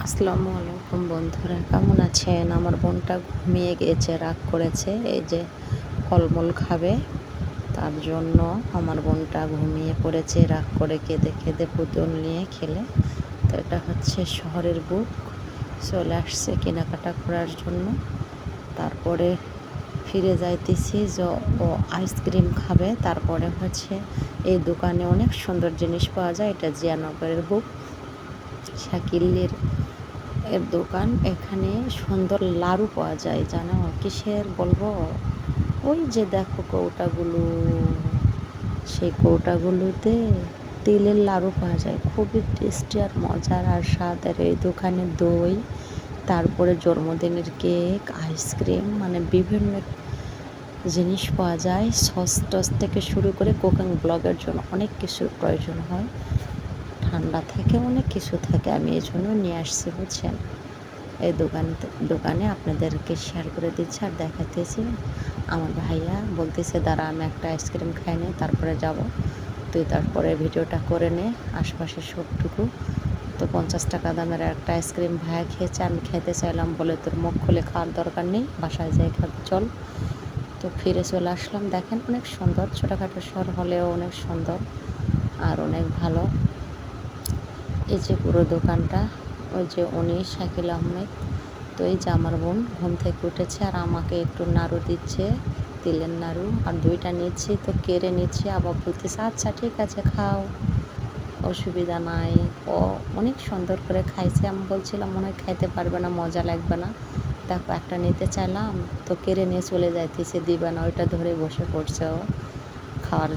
আসসালামু আলাইকুম বন্ধুরা, কেমন আছেন? আমার বোনটা ঘুমিয়ে গিয়েছে, রাগ করেছে। এই যে ফলমূল খাবে, তার জন্য আমার বোনটা ঘুমিয়ে পড়েছে, রাগ করে কেঁদে কেঁদে পুতুল নিয়ে খেলে। তো এটা হচ্ছে শহরের বুক, চলে আসছে কেনাকাটা করার জন্য। তারপরে ফিরে যাইতেছি যে ও আইসক্রিম খাবে। তারপরে হচ্ছে এই দোকানে অনেক সুন্দর জিনিস পাওয়া যায়। এটা জিয়ানগরের বুক, শাকিলের এর দোকান। এখানে সুন্দর লাড়ু পাওয়া যায়, জানো কিসের বলবো? ওই যে দেখো কৌটাগুলো, সেই কৌটাগুলোতে তিলের লাড়ু পাওয়া যায়, খুবই টেস্টি আর মজার আর স্বাদ। আর এই দোকানে দই, তারপরে জন্মদিনের কেক, আইসক্রিম, মানে বিভিন্ন জিনিস পাওয়া যায়। সস টস থেকে শুরু করে কুকিং ব্লগের জন্য অনেক কিছুর প্রয়োজন হয়, ঠান্ডা থেকে অনেক কিছু থাকে। আমি এই জন্য নিয়ে আসছি, বুঝছেন। এই দোকানে আপনাদেরকে শেয়ার করে দিচ্ছি আর দেখাতেছি। আমার ভাইয়া বলতেছে, দাঁড়া আমি একটা আইসক্রিম খাই নে, তারপরে যাব। তুই তারপরে ভিডিওটা করে নে আশপাশের সবটুকু। তো 50 টাকা দামের একটা আইসক্রিম ভাইয়া খেয়েছে, আমি খেতে চাইলাম বলে তোর মুখ খুলে খাওয়ার দরকার নেই, বাসায় যাই খাতে চল। তো ফিরে চলে আসলাম। দেখেন অনেক সুন্দর, ছোটোখাটো শহর হলেও অনেক সুন্দর আর অনেক ভালো। এই যে পুরো দোকানটা, ওই যে উনি শাকিল আহমেদ। তো এই যে আমার বোন ঘুম থেকে উঠেছে আর আমাকে একটু নাড়ু দিচ্ছে, তিলের নাড়ু, আর দুইটা নিচ্ছি। তো কেড়ে নিচ্ছি, আবার বলতেছে আচ্ছা ঠিক আছে খাও, অসুবিধা নাই। ও অনেক সুন্দর করে খাইছে। আমি বলছিলাম মনে হয় খাইতে পারবে না, মজা লাগবে না। দেখো একটা নিতে চাইলাম, তো কেড়ে নিয়ে চলে যাইতেছে, দিবে না, ওইটা ধরে বসে পড়ছে ও খাওয়ার